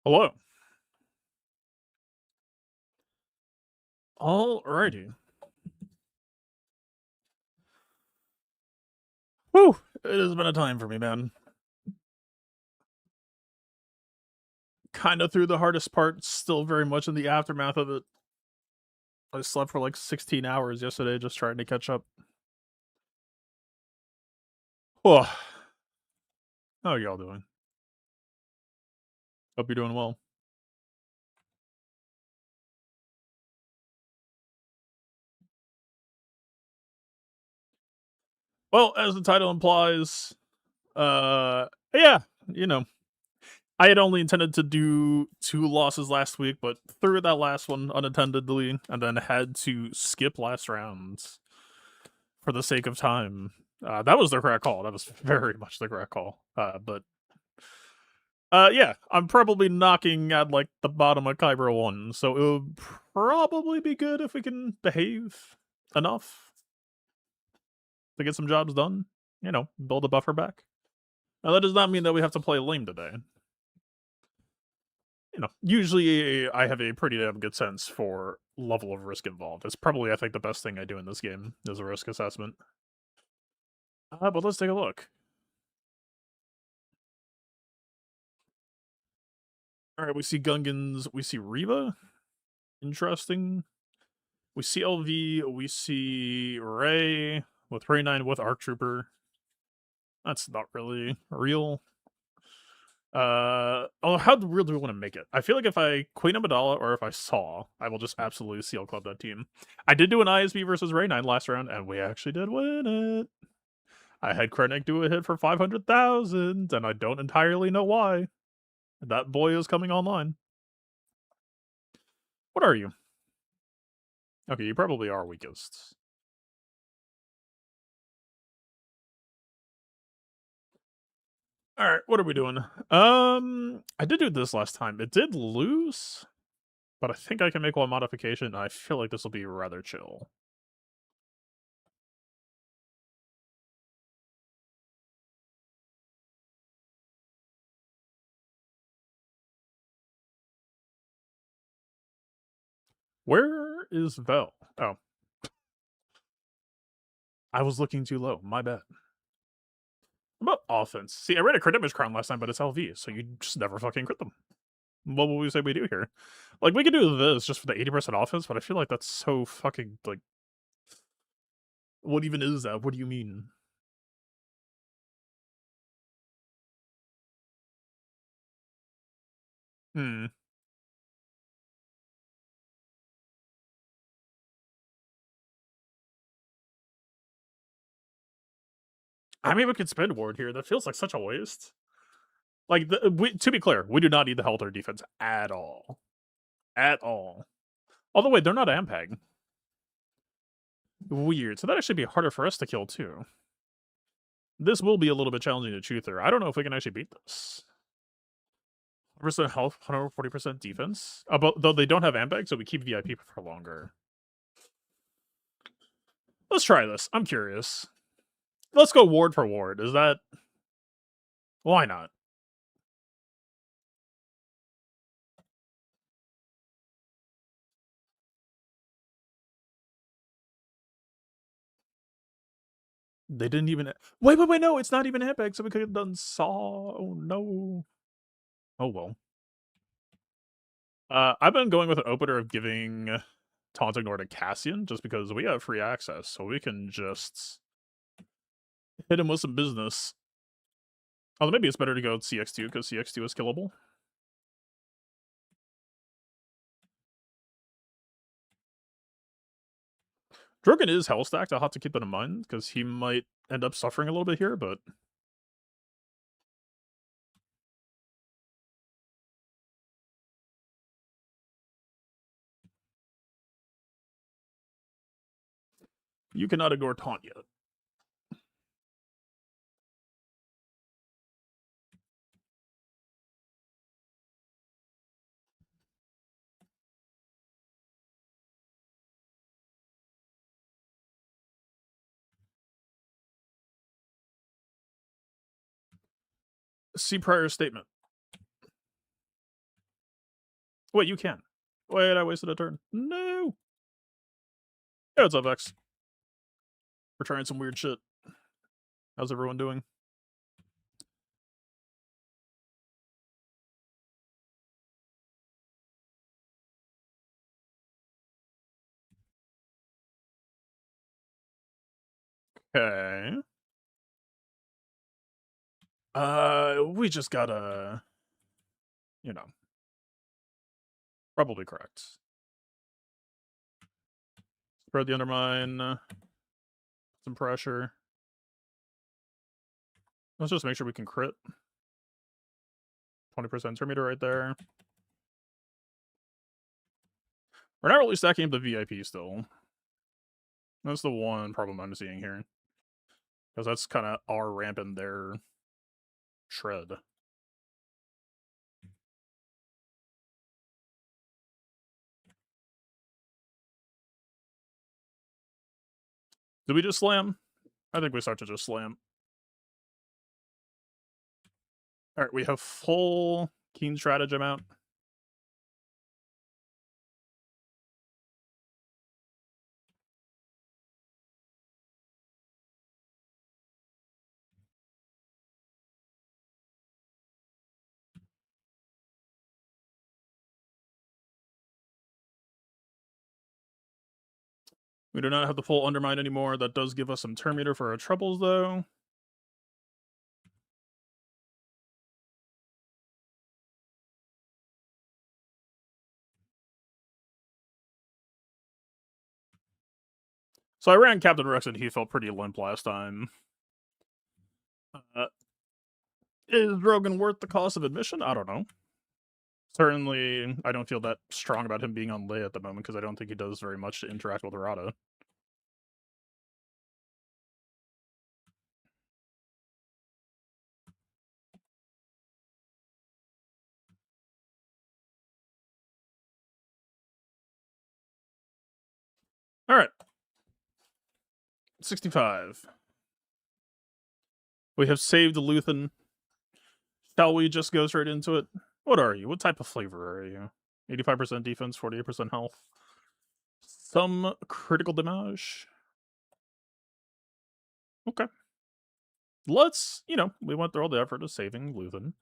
Hello. Alrighty. Whew. It has been a time for me, man. Kind of through the hardest part, still very much in the aftermath of it. I slept for like 16 hours yesterday just trying to catch up. Oh, how are y'all doing? Hope you're doing well. Well, as the title implies, yeah, you know, I had only intended to do 2 losses last week, but threw that last one unattendedly and then had to skip last rounds for the sake of time. That was the correct call. That was very much the correct call. Yeah, I'm probably knocking at like the bottom of Kyber 1, so it would probably be good if we can behave enough to get some jobs done. You know, build a buffer back. Now that does not mean that we have to play lame today. You know, usually I have a pretty damn good sense for level of risk involved. It's probably, I think, the best thing I do in this game is a risk assessment. But let's take a look. All right, we see Gungans, we see Reba. Interesting. We see LV, we see Ray with Ray 9 with Arc Trooper. That's not really real. How real do we want to make it? I feel like if I Queen Amidala or if I Saw, I will just absolutely seal club that team. I did do an ISB versus Ray 9 last round, and we actually did win it. I had Krennic do a hit for 500,000, and I don't entirely know why. That boy is coming online. What are you? Okay, you probably are weakest. All right, what are we doing? I did do this last time. It did lose, but I think I can make one modification. I feel like this will be rather chill. Where is Vel? Oh, I was looking too low. My bad. What about offense? See, I read a crit damage crown last time, but it's LV, so you just never fucking crit them. What will we say we do here? Like, we could do this just for the 80% offense, but I feel like that's so fucking, like, what even is that? What do you mean? Hmm. I mean, we could spend ward here. That feels like such a waste. Like, to be clear, we do not need the health or defense at all. At all. Although, wait, they're not Ampeg. Weird. So that actually be harder for us to kill, too. This will be a little bit challenging to chew through. I don't know if we can actually beat this. 100% health, 140% defense. But though they don't have Ampeg, so we keep VIP for longer. Let's try this. I'm curious. Let's go ward for ward. Is that... Why not? They didn't even... Wait, no, it's not even Ampeg, so we could have done Saw. Oh, no. Oh, well. I've been going with an opener of giving Taunt Ignore to Cassian, just because we have free access, so we can just hit him with some business. Although maybe it's better to go with CX2, because CX2 is killable. Drogon is hell stacked, I'll have to keep that in mind, because he might end up suffering a little bit here, but... You cannot ignore Taunt yet. See prior statement. Wait, you can. Wait, I wasted a turn. No! Hey, what's up, X? We're trying some weird shit. How's everyone doing? Okay. We just gotta, you know, probably correct. Spread the undermine, some pressure. Let's just make sure we can crit. 20% turn meter right there. We're not really stacking up the VIP still. That's the one problem I'm seeing here. Because that's kind of our ramp in their shred. Did we just slam? I think we start to just slam. Alright, we have full Keen Stratagem out. We do not have the full Undermine anymore. That does give us some turn meter for our troubles, though. So I ran Captain Rex and he felt pretty limp last time. Is Rogan worth the cost of admission? I don't know. Certainly, I don't feel that strong about him being on lay at the moment because I don't think he does very much to interact with Rada. Alright. 65. We have saved Luthen. Shall we just go straight into it? What are you? What type of flavor are you? 85% defense, 48% health. Some critical damage. Okay. Let's, we went through all the effort of saving Luthen.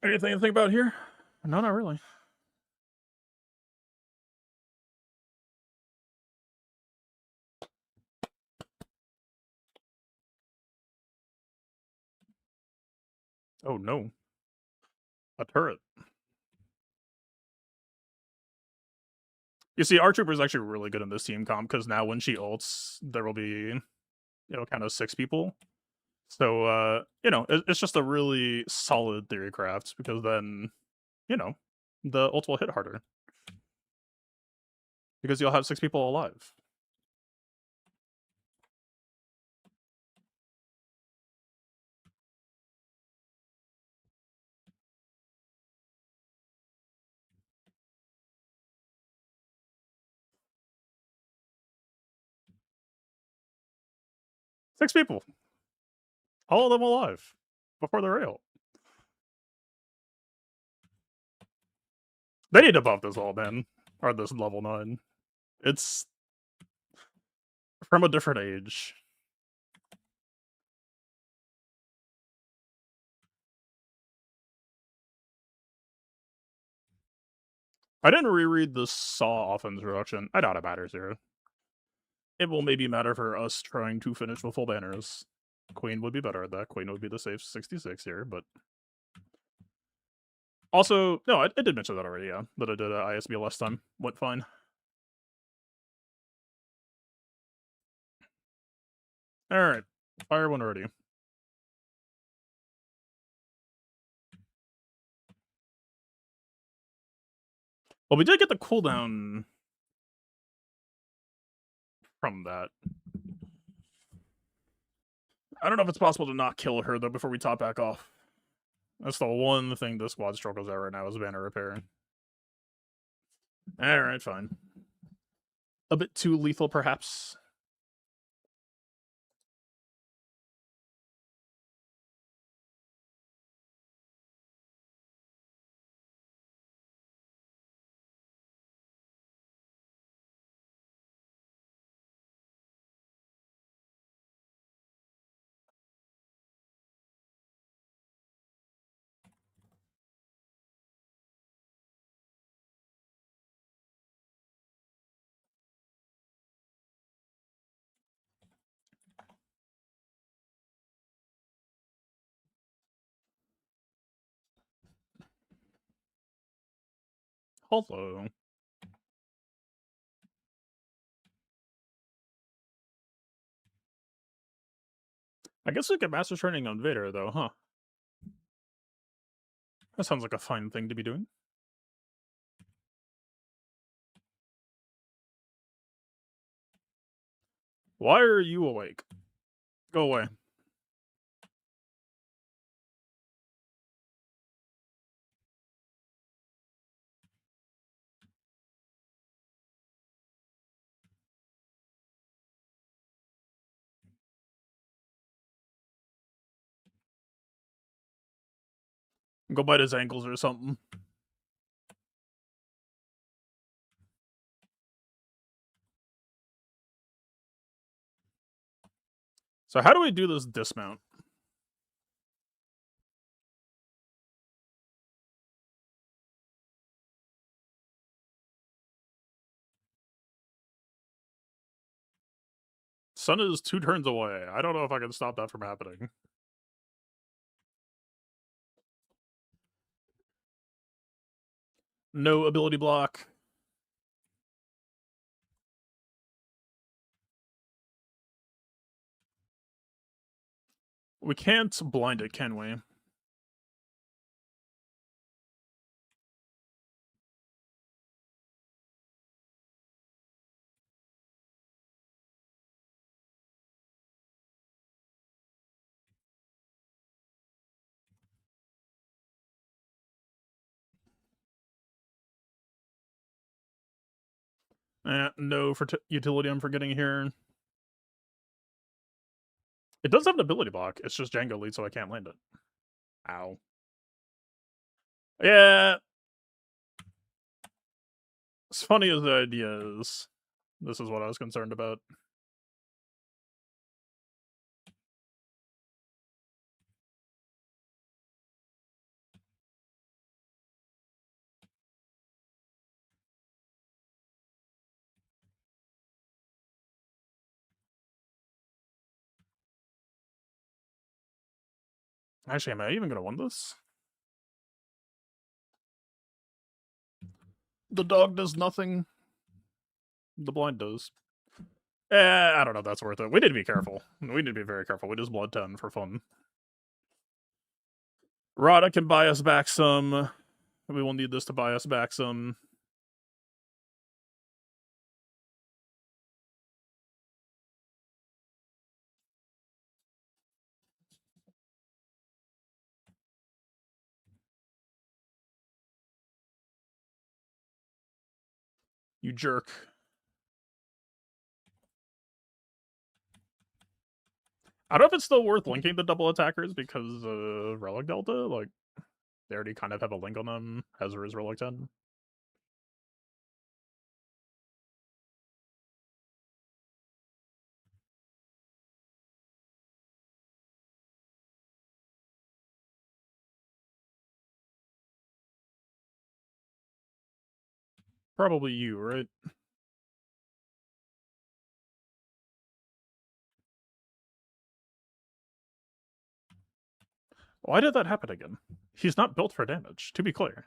Anything to think about here? No, not really. Oh, no. A turret. You see, our trooper is actually really good in this team comp because now when she ults, there will be, kind of 6 people. So, it's just a really solid theory craft because then, the ult will hit harder. Because you'll have 6 people alive. Six people. All of them alive. Before the rail. They need to buff this all, man. Or this level 9. It's from a different age. I didn't reread the Saw offense reduction. I doubt it matters here. It will maybe matter for us trying to finish with full banners. Queen would be better at that. Queen would be the safe 66 here, but... Also, no, I did mention that already, yeah. That I did ISB last time. Went fine. Alright. Fire one already. Well, we did get the cooldown from that. I don't know if it's possible to not kill her, though, before we top back off. That's the one thing the squad struggles at right now is banner repair. Alright, fine. a bit too lethal, perhaps. Hello. I guess we get Master Training on Vader, though, huh? That sounds like a fine thing to be doing. Why are you awake? Go away. Go bite his ankles or something. So how do we do this dismount? Sun is 2 turns away. I don't know if I can stop that from happening. No ability block. We can't blind it, can we? No for utility I'm forgetting here. It does have an ability block. It's just Django lead, so I can't land it. Ow. Yeah. As funny as the idea is, this is what I was concerned about. Actually, am I even going to win this? The dog does nothing. The blind does. I don't know if that's worth it. We need to be careful. We need to be very careful. We just blood 10 for fun. Rada can buy us back some. We will need this to buy us back some. You jerk. I don't know if it's still worth linking the double attackers because Relic Delta, like, they already kind of have a link on them, as is Relic 10. Probably you, right? Why did that happen again? He's not built for damage, to be clear.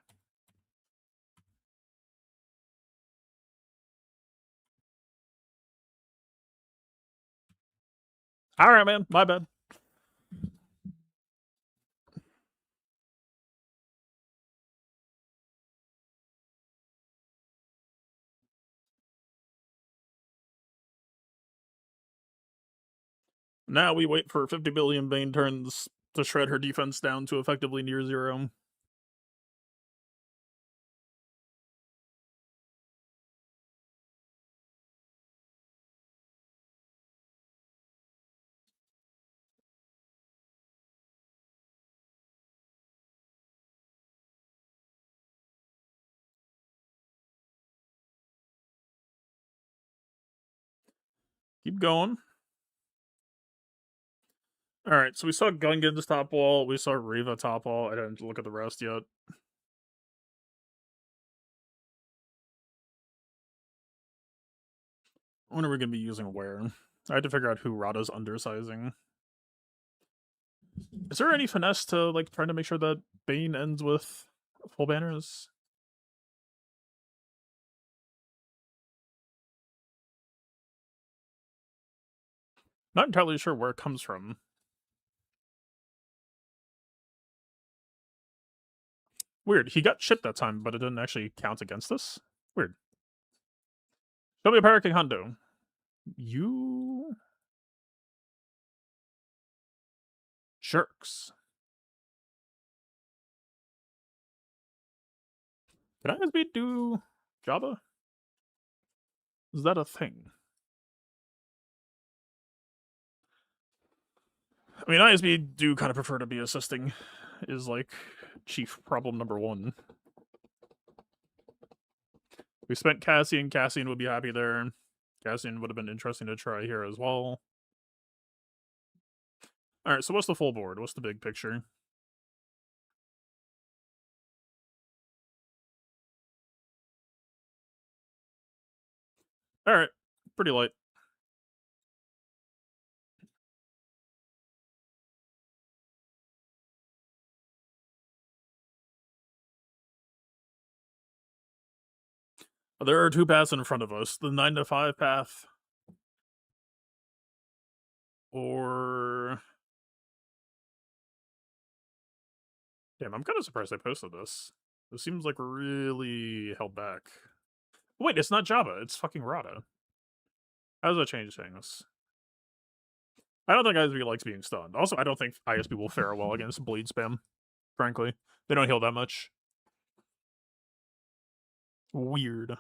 Alright, man. My bad. Now we wait for 50 billion Bane turns to shred her defense down to effectively near 0. Keep going. Alright, so we saw Gungan's top wall, we saw Riva top wall, I didn't look at the rest yet. When are we gonna be using where? I had to figure out who Rada's undersizing. Is there any finesse to, like, trying to make sure that Bane ends with full banners? Not entirely sure where it comes from. Weird, he got chipped that time, but it didn't actually count against us? Weird. Show me a Paraking Hundo. You... jerks. Can ISB do Java? Is that a thing? I mean, ISB do kind of prefer to be assisting, is like chief problem number one. We spent Cassian. Cassian would be happy there. Cassian would have been interesting to try here as well. Alright, so what's the full board? What's the big picture? Alright, pretty light. There are two paths in front of us. The 9 to 5 path. Or... damn, I'm kind of surprised I posted this. This seems like really held back. Wait, it's not Java. It's fucking Rada. How does that change things? I don't think ISB likes being stunned. Also, I don't think ISB will fare well against bleed spam, frankly. They don't heal that much. Weird.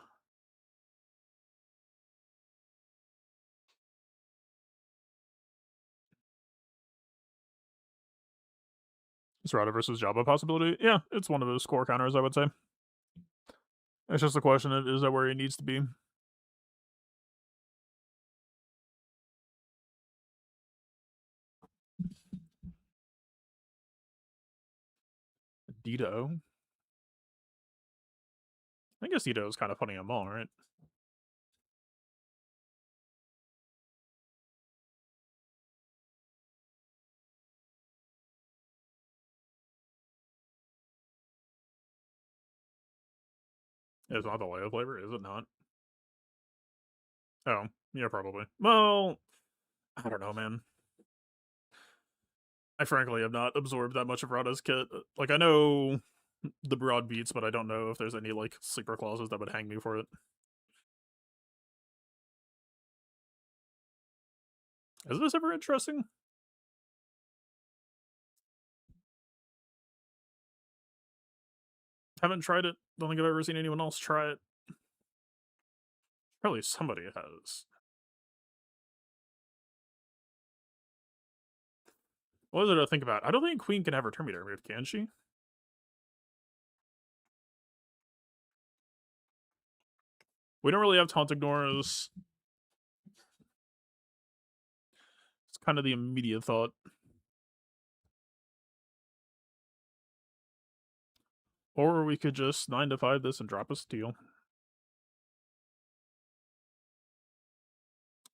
Is Rada versus Java a possibility? Yeah, it's one of those core counters, I would say. It's just a question of, is that where he needs to be? Dito? I guess Dito is kind of putting him on, right? It's not the Leo flavor, is it not? Oh, yeah, probably. Well, I don't know, man. I frankly have not absorbed that much of Rada's kit. Like, I know the broad beats, but I don't know if there's any, like, sleeper clauses that would hang me for it. Is this ever interesting? Haven't tried it. Don't think I've ever seen anyone else try it. Probably somebody has. What is it to think about? I don't think Queen can have her Terminator moved, can she? We don't really have taunt ignores. It's kind of the immediate thought. Or we could just 9 to 5 this and drop a steal.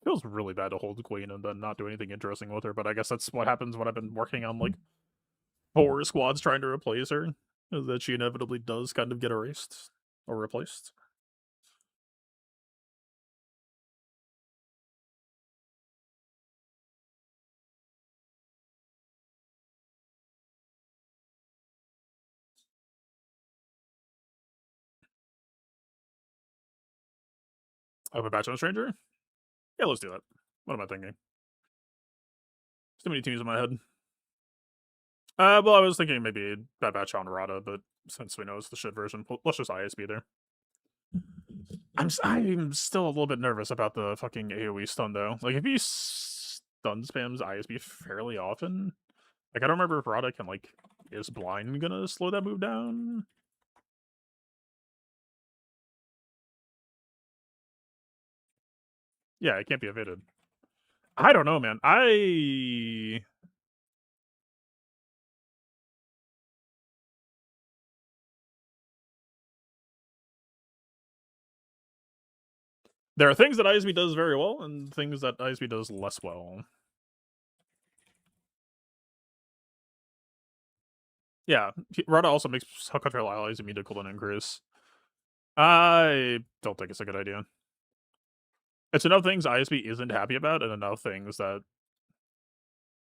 Feels really bad to hold Queen and then not do anything interesting with her, but I guess that's what happens when I've been working on, like, 4 squads trying to replace her, is that she inevitably does kind of get erased or replaced. I have a batch on a stranger? Yeah, let's do that. What am I thinking? There's too many teams in my head. Well, I was thinking maybe Bad Batch on Rada, but since we know it's the shit version, let's just ISB there. I'm still a little bit nervous about the fucking AoE stun, though. Like, if he stun spams ISB fairly often, like, I don't remember if Rada can, like, is blind gonna slow that move down? Yeah, it can't be evaded. I don't know, man. There are things that ISB does very well, and things that ISB does less well. Yeah, Rada also makes Hell Control allies immune to cooldown increase. I don't think it's a good idea. It's enough things ISB isn't happy about, and enough things that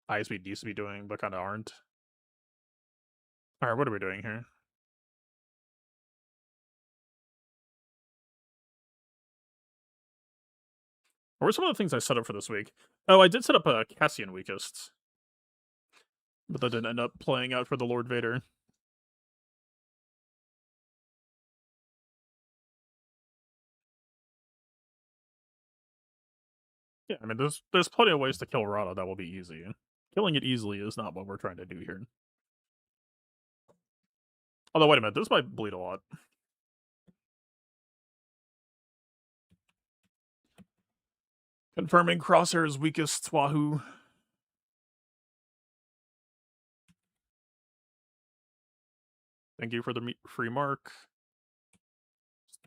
ISB needs to be doing, but kind of aren't. Alright, what are we doing here? What were some of the things I set up for this week? Oh, I did set up a Cassian weakest. But that didn't end up playing out for the Lord Vader. Yeah, I mean, there's plenty of ways to kill Rada that will be easy. Killing it easily is not what we're trying to do here. Although, wait a minute, this might bleed a lot. Confirming Crosshair's weakest Wahoo. Thank you for the free mark.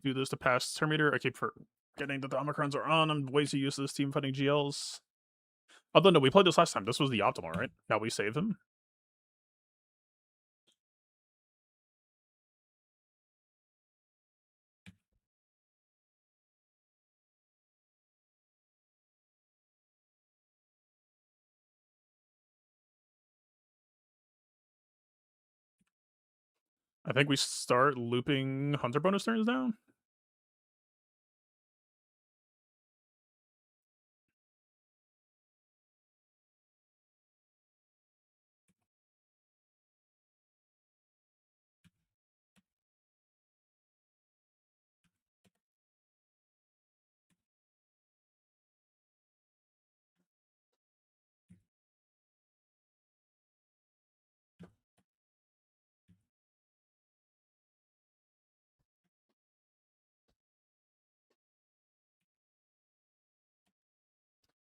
Do this to pass Terminator. I keep forgetting that the Omicrons are on. I'm way too used to this team fighting GLs. Although, no, we played this last time. This was the optimal, right? Now we save him. I think we start looping Hunter bonus turns now.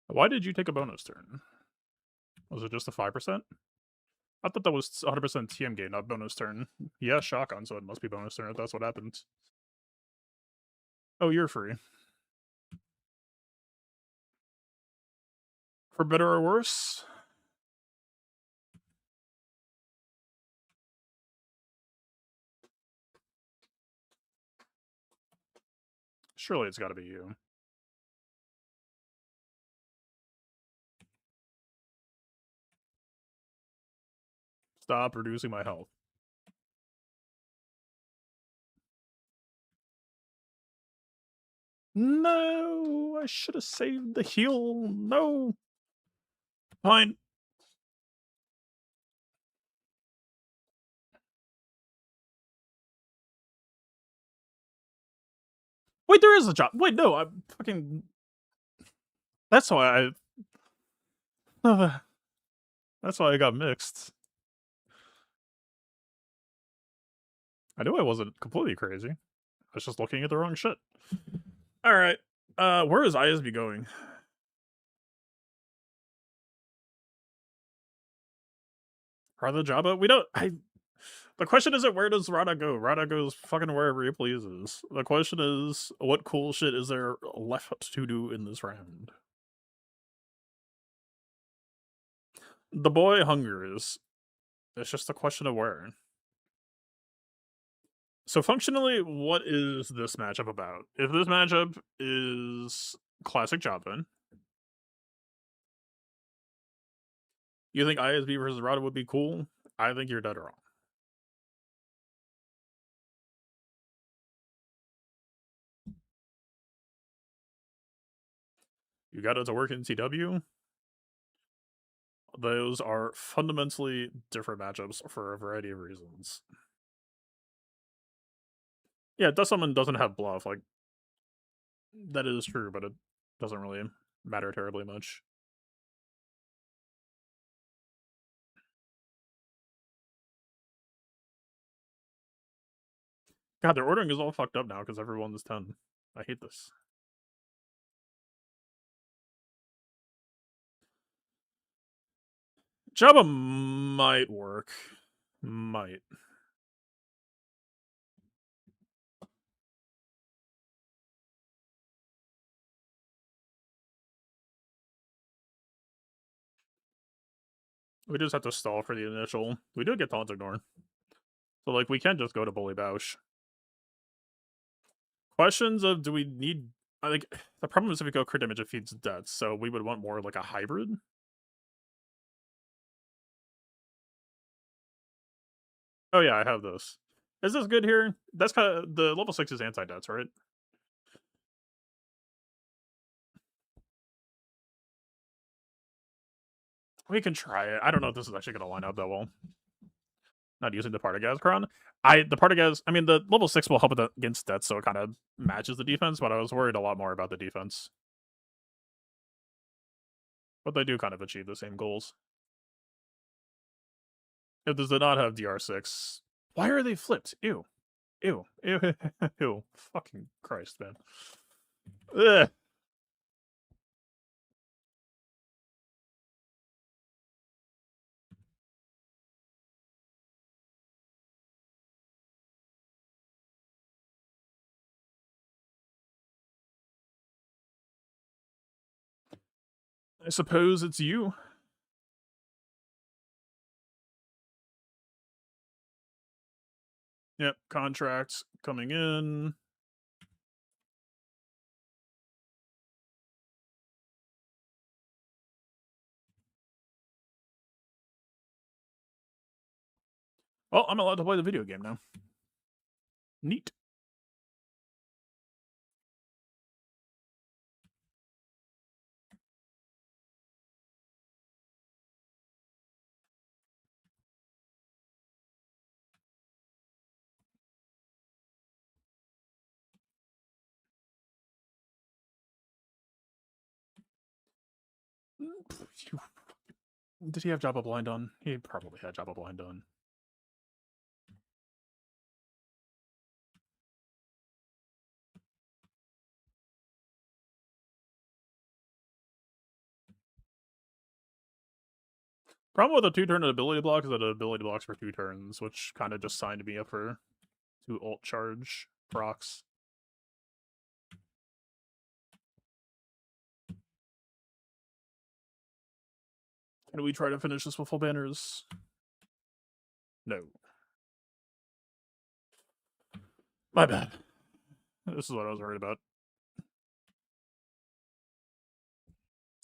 Why did you take a bonus turn? Was it just a 5%? I thought that was 100% TM gain, not bonus turn. Yeah, shotgun, so it must be bonus turn if that's what happened. Oh, you're free. For better or worse? Surely it's gotta be you. Stop reducing my health. No, I should have saved the heal. No. Fine. Wait, there is a job. Wait, no, I'm fucking. That's why I. That's why I got mixed. I knew I wasn't completely crazy. I was just looking at the wrong shit. Alright. Where is ISB going? Rada Jabba? We don't. The question isn't where does Rada go? Rada goes fucking wherever he pleases. The question is, what cool shit is there left to do in this round? The boy hungers. It's just a question of where. So functionally, what is this matchup about? If this matchup is classic Jabba, you think ISB versus Rada would be cool? I think you're dead wrong. You got it to work in CW? Those are fundamentally different matchups for a variety of reasons. Yeah, Dust Summon doesn't have bluff, like, that is true, but it doesn't really matter terribly much. God, their ordering is all fucked up now because everyone's 10. I hate this. Jabba might work. Might. We just have to stall for the initial. We do get Taunt Ignore. So, like, we can just go to Bully Bausch. Questions of do we need... I think the problem is if we go crit damage, it feeds death, so we would want more like a hybrid. Oh yeah, I have this. Is this good here? That's kind of... The level 6 is anti-deaths, right? We can try it. I don't know if this is actually going to line up that well. Not using the Partagas. I mean, the level 6 will help against death, so it kind of matches the defense, but I was worried a lot more about the defense. But they do kind of achieve the same goals. If this did not have DR6, why are they flipped? Ew. Ew. Ew. Ew. Fucking Christ, man. Ugh. I suppose it's you. Yep, contracts coming in. Well, I'm allowed to play the video game now. Neat. Did he have Jabba Blind on? He probably had Jabba Blind on. Problem with a 2-turn ability block is that it ability blocks for 2 turns, which kind of just signed me up for 2 ult charge procs. Can we try to finish this with full banners? No. My bad. This is what I was worried about.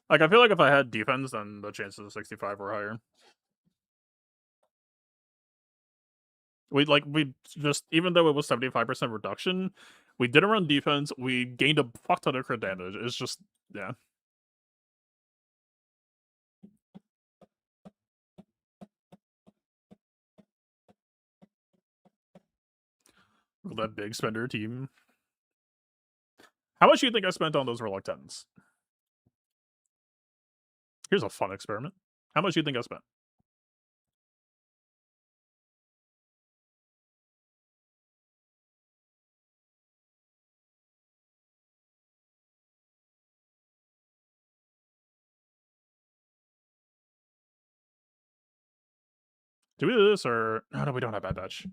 Like, I feel like if I had defense, then the chances of 65 were higher. We just, even though it was 75% reduction, we didn't run defense, we gained a fuck ton of crit damage. It's just, yeah. That big spender team. How much do you think I spent on those reluctants? Here's a fun experiment. How much do you think I spent? Do we do this or... Oh, no, we don't have Bad Batch.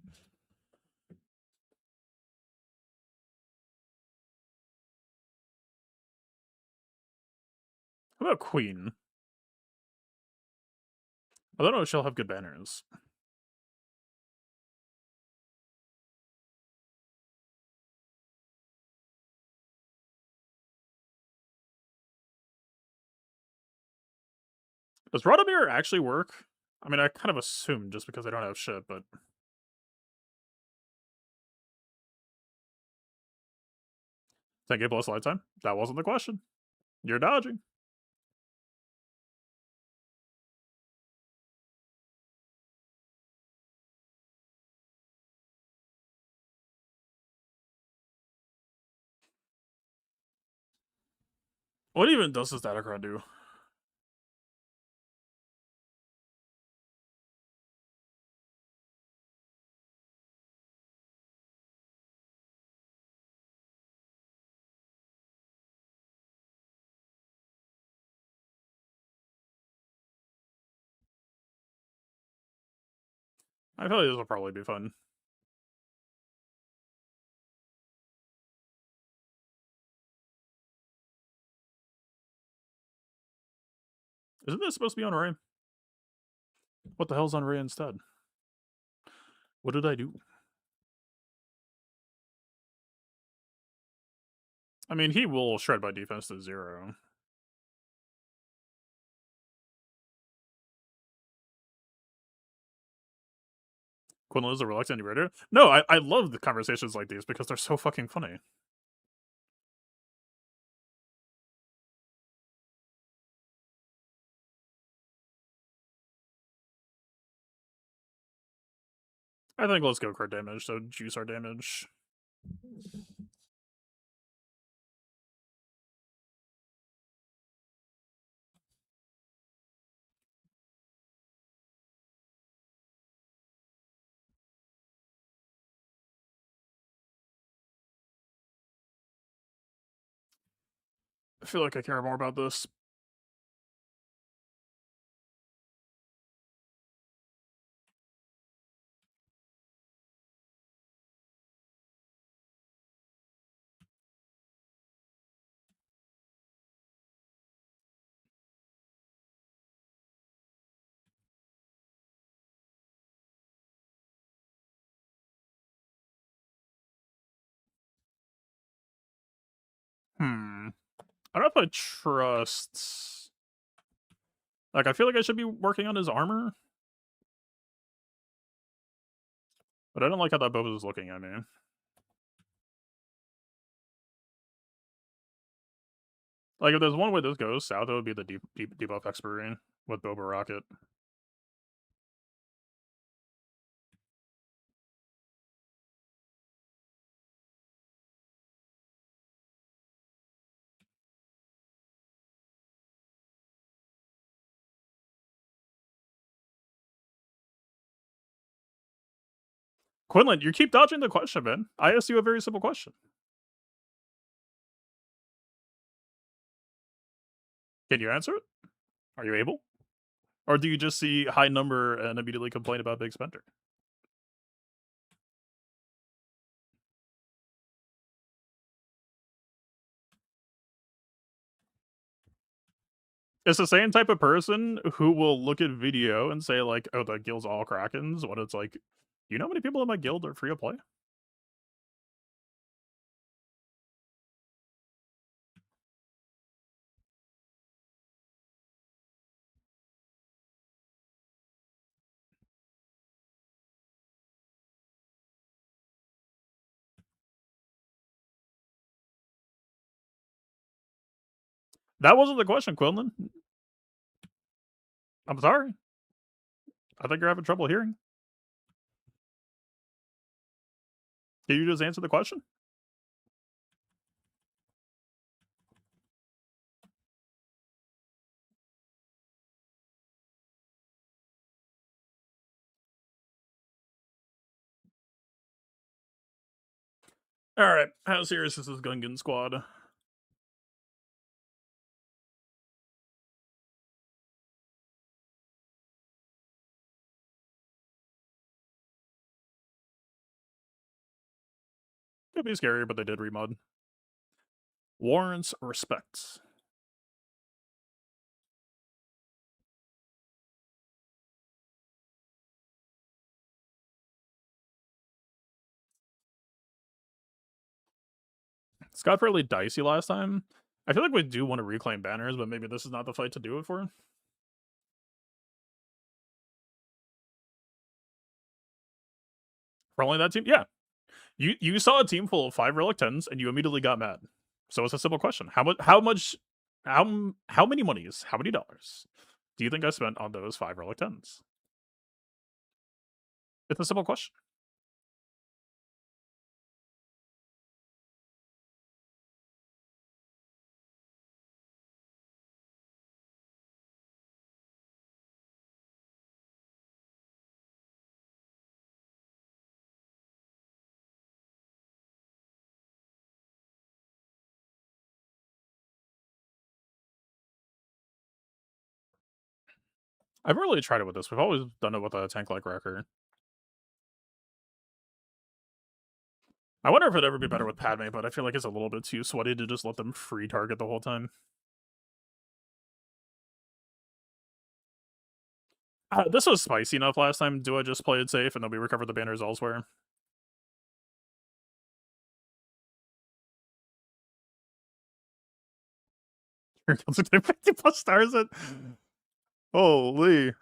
How about Queen? I don't know if she'll have good banners. Does Radomir actually work? I mean, I kind of assumed just because they don't have shit, but... 10k plus lifetime? That wasn't the question. You're dodging. What even does this Datacron do? I feel like this will probably be fun. Isn't this supposed to be on Ray? What the hell's on Ray instead? What did I do? I mean, he will shred by defense to 0. Quinlan is a reluctant reader. No, I love the conversations like these because they're so fucking funny. I think let's go crit damage, so juice our damage. I feel like I care more about this. I don't know if I trust. Like, I feel like I should be working on his armor, but I don't like how that bow is looking at me. Like, if there's one way this goes south, it would be the debuff expiry with Boba Rocket. Quinlan, you keep dodging the question, man. I asked you a very simple question. Can you answer it? Are you able? Or do you just see high number and immediately complain about big spender? It's the same type of person who will look at video and say, like, oh, the guild's all Krakens, when it's like, you know how many people in my guild are free to play? That wasn't the question, Quinlan. I'm sorry. I think you're having trouble hearing. Can you just answer the question? Alright, how serious is this Gungan squad? Could be scary, but they did remod. Warrants respect. It's got fairly dicey last time. I feel like we do want to reclaim banners, but maybe this is not the fight to do it for. For only that team? Yeah. You saw a team full of 5 relic 10s and you immediately got mad. So it's a simple question. How many monies, how many dollars do you think I spent on those 5 relic 10s? It's a simple question. I've really tried it with this. We've always done it with a tank like Wrecker. I wonder if it'd ever be better with Padme, but I feel like it's a little bit too sweaty to just let them free target the whole time. This was spicy enough last time. Do I just play it safe and then we recover the banners elsewhere? Here comes a 50 plus stars it. Holy.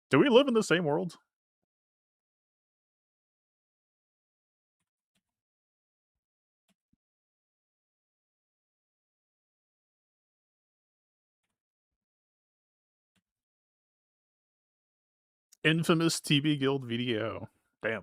Do we live in the same world? Infamous TB Guild video. Damn.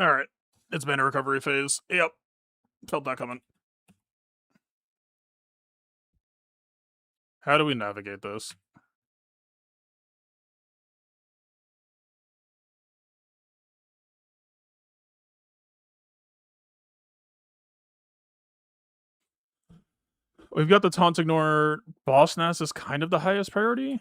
Alright. It's been a recovery phase. Yep. Felt that coming. How do we navigate this? We've got the taunt ignore. Boss Nass is kind of the highest priority.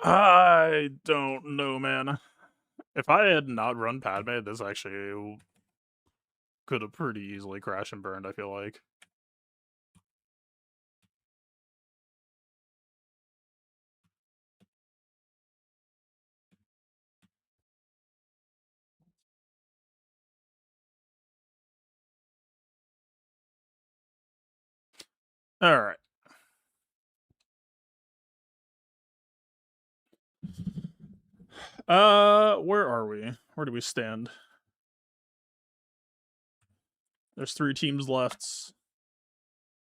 I don't know, man. If I had not run Padme, this actually could have pretty easily crashed and burned, I feel like. Alright. Where are we? Where do we stand? There's 3 teams left.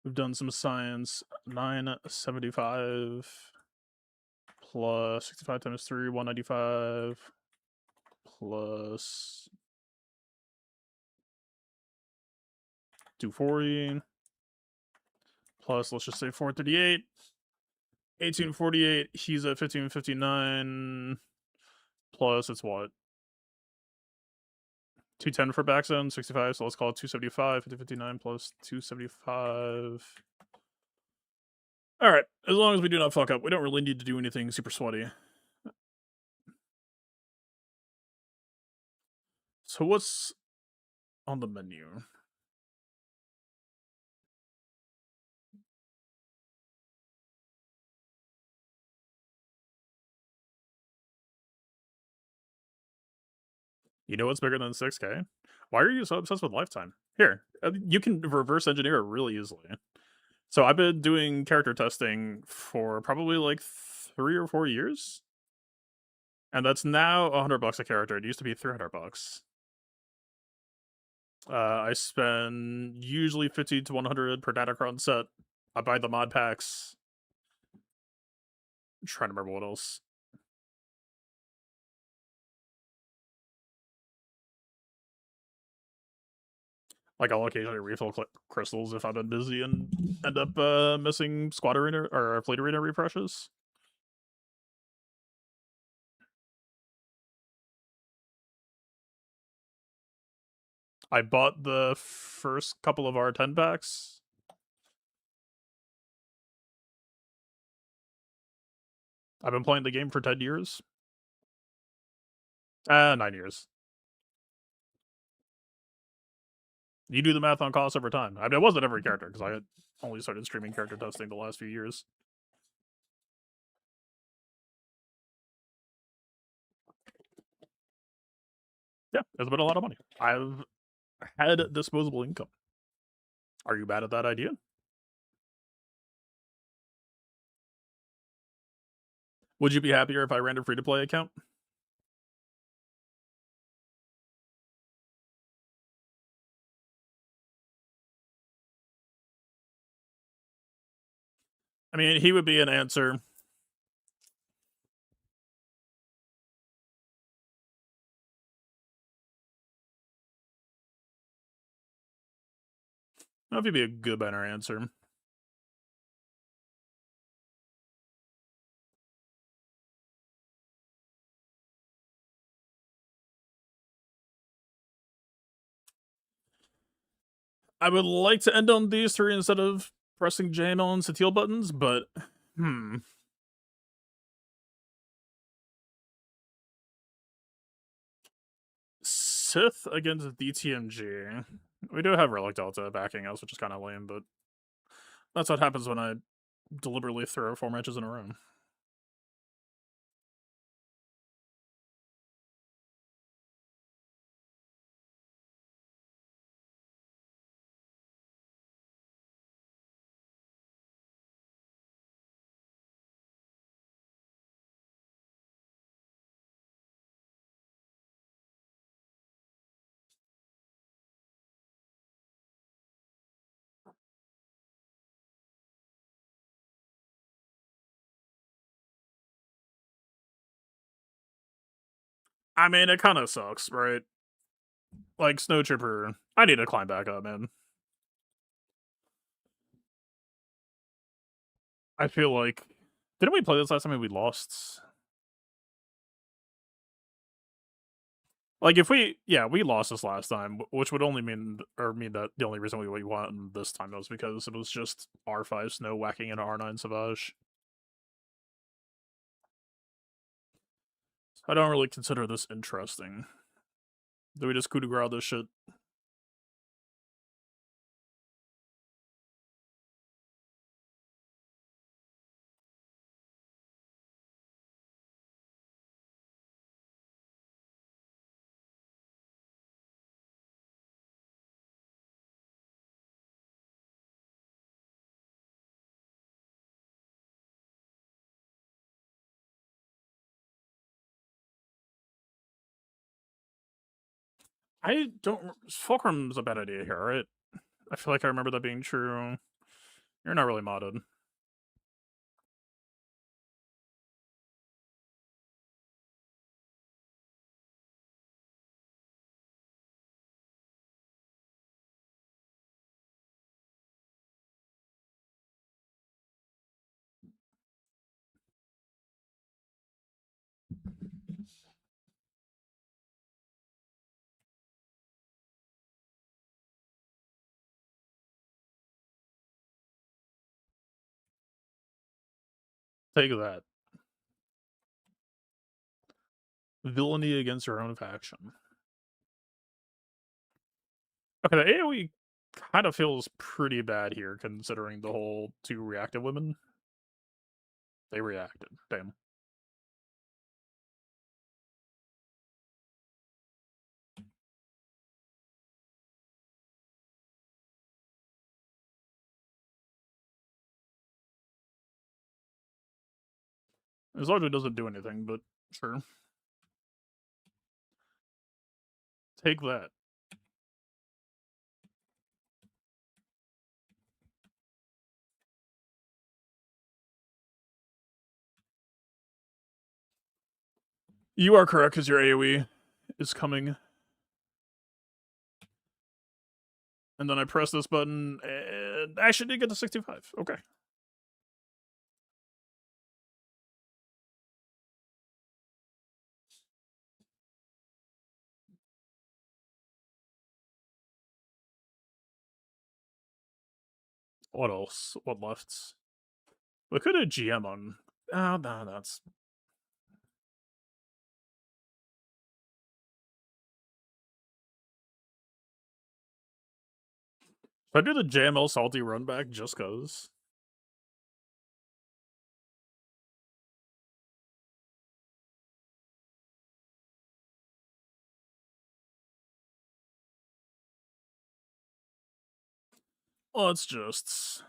We've done some science. 975 plus 65 times 3, 195 plus 240 plus, let's just say 438. 1848, he's at 1559 plus, it's what? 210 for back zone, 65, so let's call it 275, 5059 plus 275. Alright, as long as we do not fuck up, we don't really need to do anything super sweaty. So what's on the menu? You know what's bigger than 6K? Why are you so obsessed with lifetime? Here, you can reverse engineer it really easily. So I've been doing character testing for probably like 3 or 4 years. And that's now $100 a character. It used to be $300. I spend usually 50 to 100 per Datacron set. I buy the mod packs. I'm trying to remember what else. Like, I'll occasionally refill crystals if I've been busy and end up missing squad arena or fleet arena refreshes. I bought the first couple of our 10 packs. I've been playing the game for 10 years. 9 years. You do the math on cost over time. I mean, it wasn't every character, because I had only started streaming character testing the last few years. Yeah, it's been a lot of money. I've had disposable income. Are you bad at that idea? Would you be happier if I ran a free-to-play account? I mean, he would be an answer. I don't know if he'd be a good better answer. I would like to end on these three instead of pressing JML and Satil buttons, but Sith against DTMG. We do have Relic Delta backing us, which is kind of lame, but that's what happens when I deliberately throw 4 matches in a row. I mean, it kind of sucks, right? Like, Snowtrooper, I need to climb back up, man. I feel like... Didn't we play this last time and we lost? Like, if we... Yeah, we lost this last time, which would only mean that the only reason we won this time was because it was just R5 Snow whacking into R9 Savage. I don't really consider this interesting. Do we just coup de grace this shit? I don't... Fulcrum's a bad idea here, right? I feel like I remember that being true. You're not really modded. Take that. Villainy against your own faction. Okay, the AoE kind of feels pretty bad here, considering the whole 2 reactive women. They reacted. Damn. This largely doesn't do anything, but sure. Take that. You are correct, because your AoE is coming. And then I press this button, and actually did get to 65. Okay. What else? What left? We could have GM on. Oh, no, that's. If I do the JML salty run back just cause. Let's just.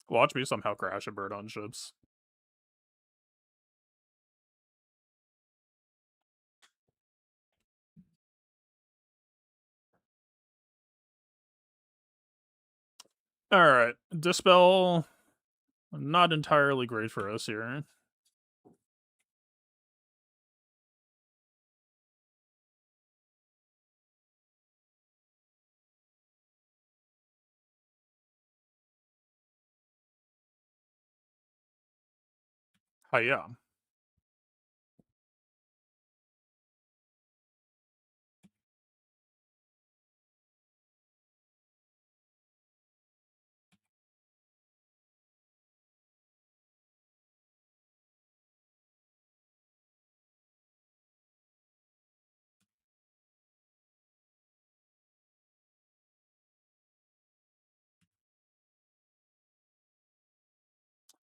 Watch me somehow crash a bird on ships. Alright. Dispel. Not entirely great for us here. Hiya.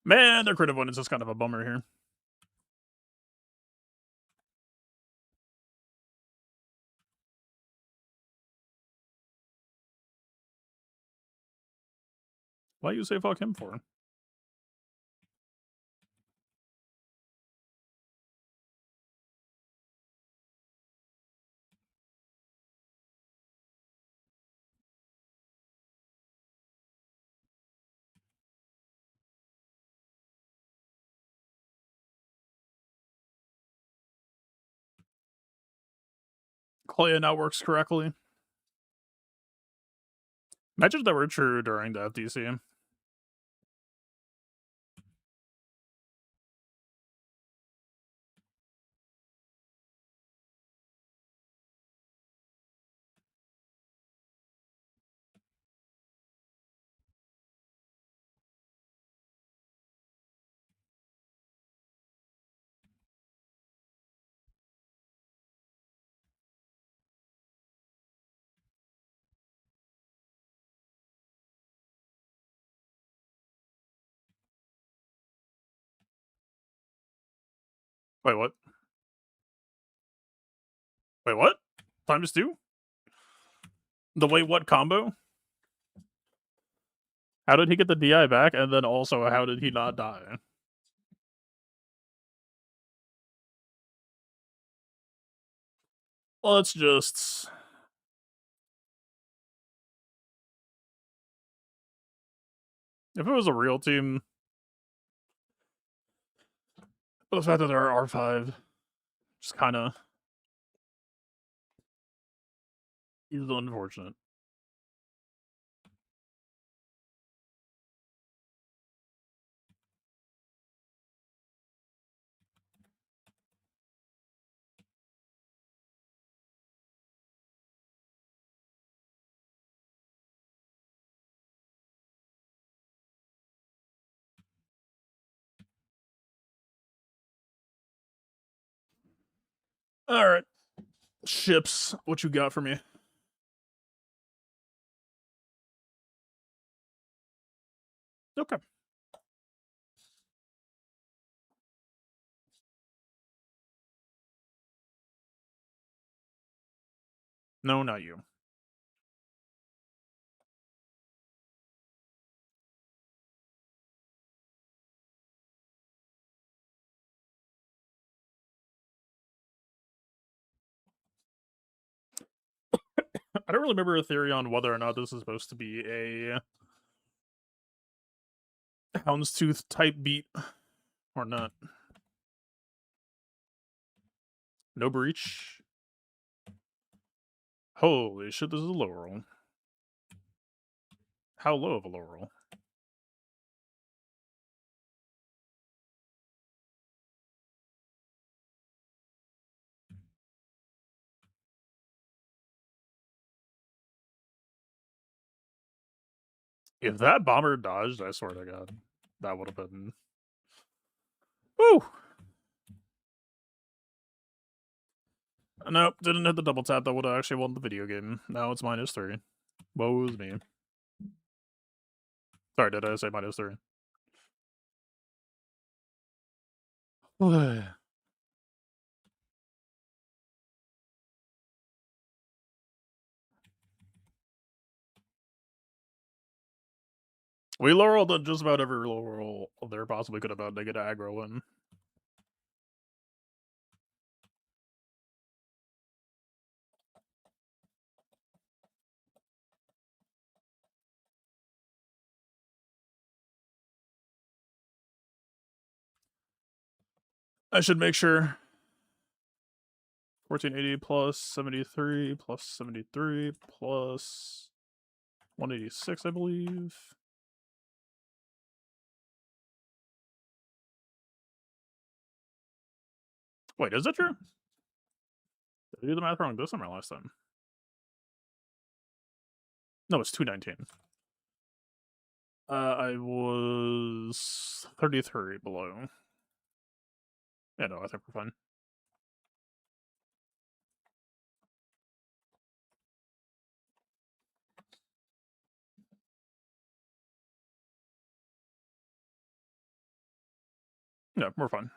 Man, their crit avoidance is kind of a bummer here. Why you say fuck him for? Clay now works correctly. Imagine if that were true during the FTC. Wait, what? Wait, what? Times 2? The wait, what combo? How did he get the DI back? And then also, how did he not die? Let's just. If it was a real team, the fact that they're R5 just kind of is unfortunate. All right, ships. What you got for me? Okay. No, not you. I don't really remember a theory on whether or not this is supposed to be a Houndstooth type beat or not. No breach. Holy shit, this is a low roll. How low of a low roll? If that bomber dodged, I swear to God, that would have been. Woo! Nope, didn't hit the double tap. That would have actually won the video game. Now it's -3. Woe's me. Sorry, did I say -3? We low rolled at just about every low roll there possibly could have had to get aggro in. I should make sure 1480 plus 73 plus 73 plus 186, I believe. Wait, is that true? Did I do the math wrong this time or last time? No, it's 219. I was 33 below. Yeah, no, I think we're fine. Yeah, we're fine.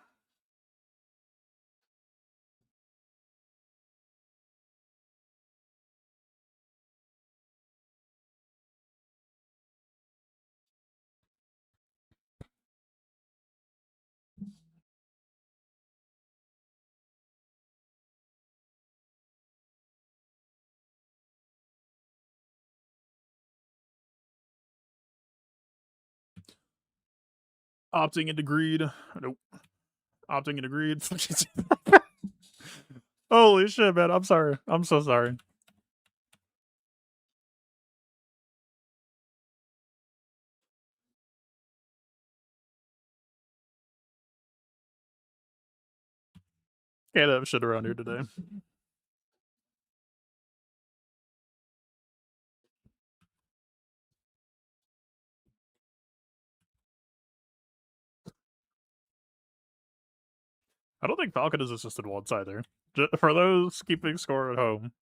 Opting into greed. Nope. Opting into greed. Holy shit, man. I'm sorry. I'm so sorry. Can't have shit around here today. I don't think Falcon has assisted once either. For those keeping score at home.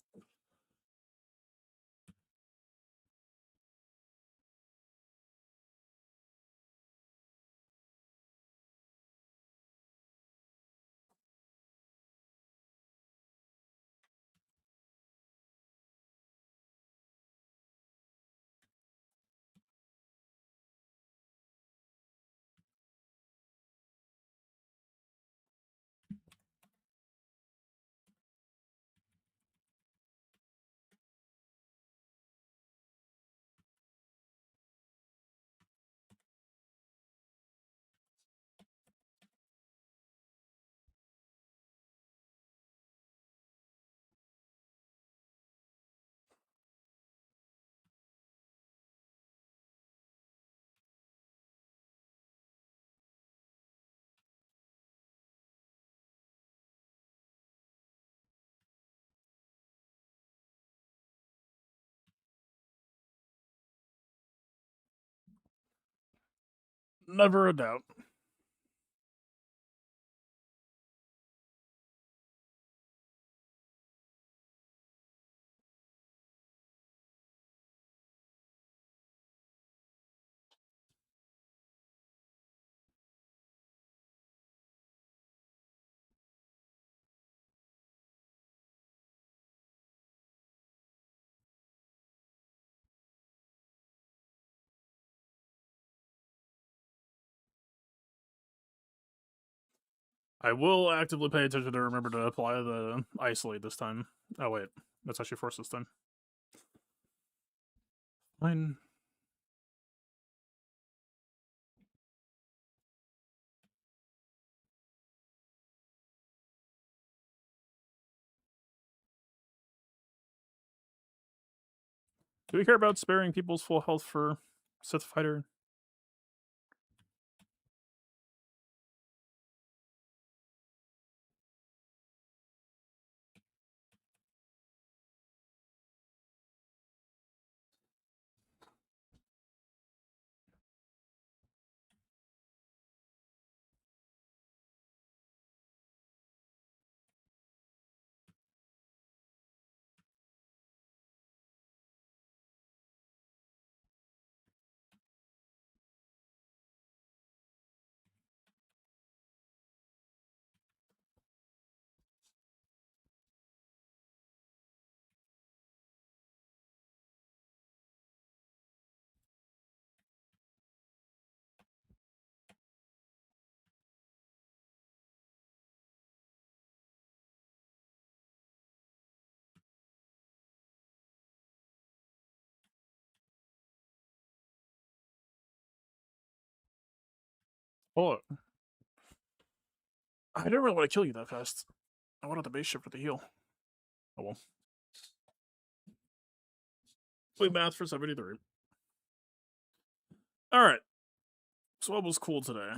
Never a doubt. I will actively pay attention to remember to apply the isolate this time. Oh wait, that's actually forced this time. Fine. Do we care about sparing people's full health for Sith Fighter? Hold up. I didn't really want to kill you that fast. I wanted the base ship for the heal. Oh well. Play math for 73. Alright. So what was cool today?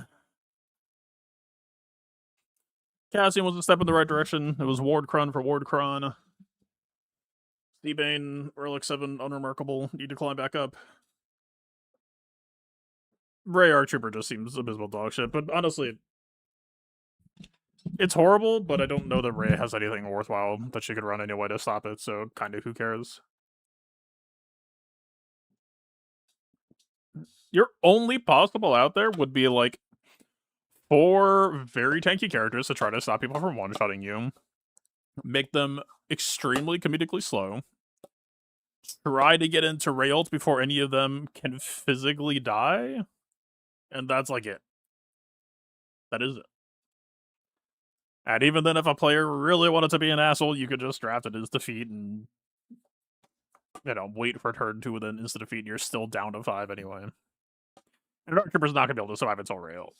Cassian was a step in the right direction. It was Ward Krun for Ward Krun. Seabane, Relic 7, unremarkable. Need to climb back up. Ray Archtrooper just seems abysmal dog shit, but honestly, it's horrible, but I don't know that Ray has anything worthwhile that she could run anyway to stop it, so kinda who cares? Your only possible out there would be, like, 4 very tanky characters to try to stop people from one-shotting you. Make them extremely comedically slow. Try to get into Ray ult before any of them can physically die. And that's, like, it. That is it. And even then, if a player really wanted to be an asshole, you could just draft it as defeat and, you know, wait for turn 2 and then insta defeat, and you're still down to 5 anyway. And Dark Trooper's not gonna be able to survive until Ray ult.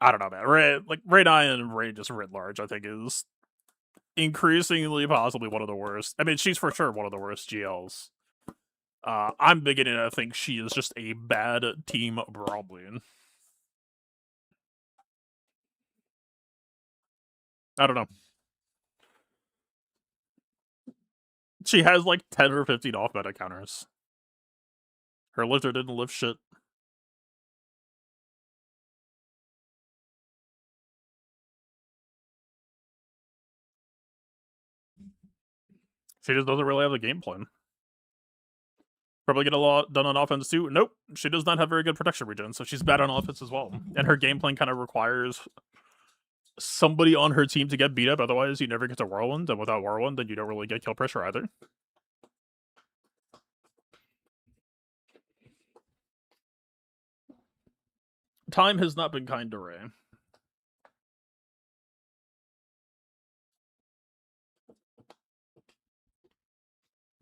I don't know, man. Ray 9 and Ray just writ large, I think, is increasingly possibly one of the worst. I mean, she's for sure one of the worst GLs. I'm beginning to think she is just a bad team broadly. I don't know. She has like 10 or 15 off meta counters. Her lifter didn't lift shit. She just doesn't really have a game plan. Probably get a lot done on offense too. Nope, she does not have very good protection regen, so she's bad on offense as well. And her game plan kind of requires somebody on her team to get beat up, otherwise you never get to Whirlwind, and without Whirlwind, then you don't really get kill pressure either. Time has not been kind to Ray.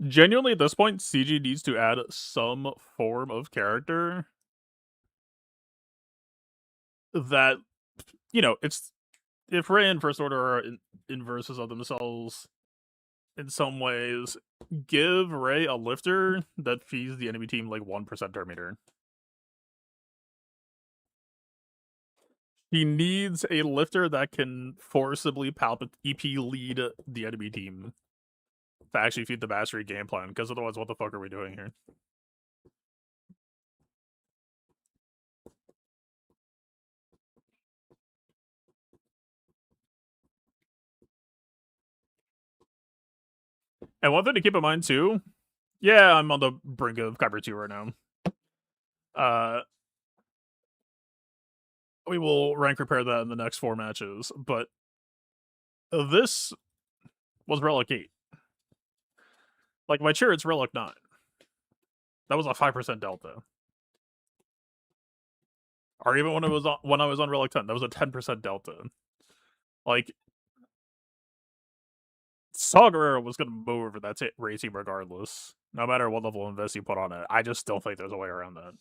Genuinely, at this point, CG needs to add some form of character that, you know, it's if Ray and First Order are inverses of themselves in some ways, give Ray a lifter that feeds the enemy team like 1% per meter. He needs a lifter that can forcibly EP lead the enemy team to actually feed the mastery game plan, because otherwise, what the fuck are we doing here? And one thing to keep in mind too, yeah, I'm on the brink of Kyber 2 right now. We will rank repair that in the next 4 matches, but this was Relic 8. Like, my Chariot's Relic 9. That was a 5% delta. Or even when I was on Relic 10, that was a 10% delta. Like, Saw Gerrera was gonna mow over that Ray team regardless, no matter what level of invest you put on it. I just don't think there's a way around that.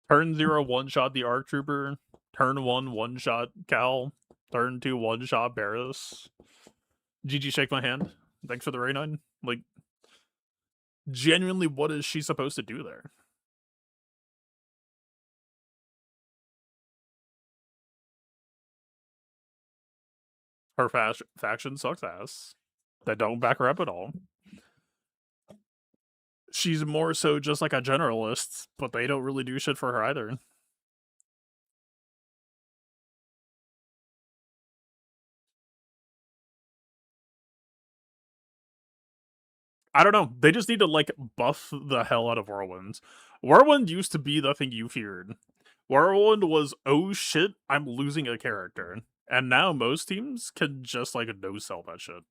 Turn 0 one-shot the Arc Trooper. Turn 1 one-shot Cal. Turn 2 one-shot Barris. GG, shake my hand. Thanks for the Ray 9. Like, genuinely, what is she supposed to do there? Her faction sucks ass. That don't back her up at all. She's more so just like a generalist, but they don't really do shit for her either. I don't know. They just need to, like, buff the hell out of Whirlwind. Whirlwind used to be the thing you feared. Whirlwind was, oh shit, I'm losing a character. And now most teams can just, like, no-sell that shit.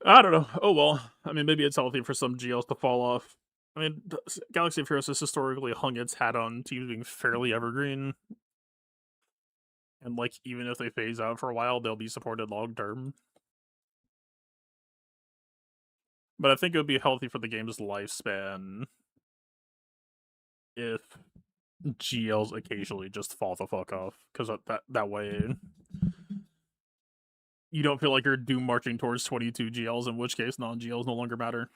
I don't know. Oh well. I mean, maybe it's healthy for some GLs to fall off. I mean, Galaxy of Heroes has historically hung its hat on teams being fairly evergreen, and like even if they phase out for a while, they'll be supported long term. But I think it would be healthy for the game's lifespan if GLs occasionally just fall the fuck off, because that way you don't feel like you're doom marching towards 22 GLs, in which case non-GLs no longer matter.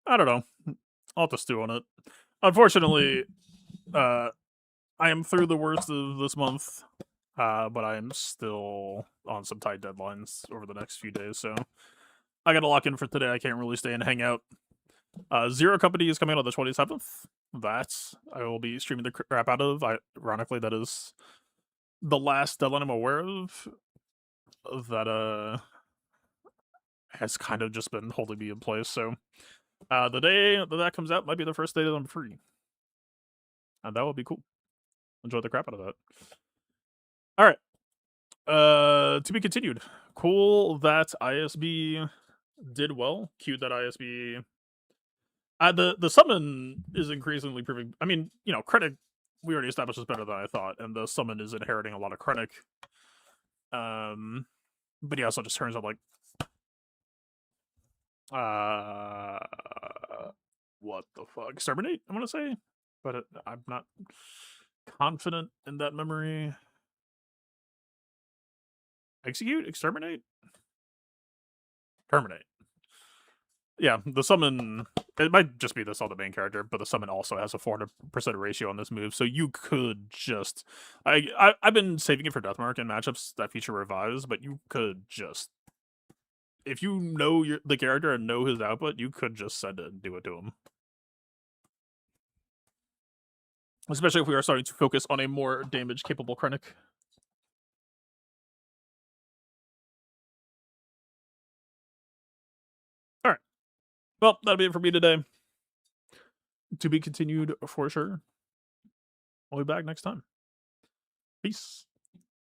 I don't know. I'll have to stew on it. Unfortunately, I am through the worst of this month, but I am still on some tight deadlines over the next few days, so I gotta lock in for today. I can't really stay and hang out. Zero Company is coming out on the 27th. That I will be streaming the crap out of. Ironically, that is the last deadline I'm aware of that has kind of just been holding me in place. So the day that comes out might be the first day that I'm free, and that will be cool. Enjoy the crap out of that. All right. To be continued. Cool that ISB did well. Cute that ISB. The summon is increasingly proving. I mean, you know, Krennic we already established is better than I thought, and the summon is inheriting a lot of Krennic. But he also just turns up like what the fuck? Exterminate, I wanna say? But I'm not confident in that memory. Execute? Exterminate? Terminate. Yeah, the summon, it might just be this on the main character, but the summon also has a 400% ratio on this move, so you could just... I've been saving it for Deathmark and matchups that feature revives, but you could just... If you know the character and know his output, you could just send it and do it to him. Especially if we are starting to focus on a more damage-capable Krennic. Alright. Well, that'll be it for me today. To be continued for sure. I'll be back next time. Peace.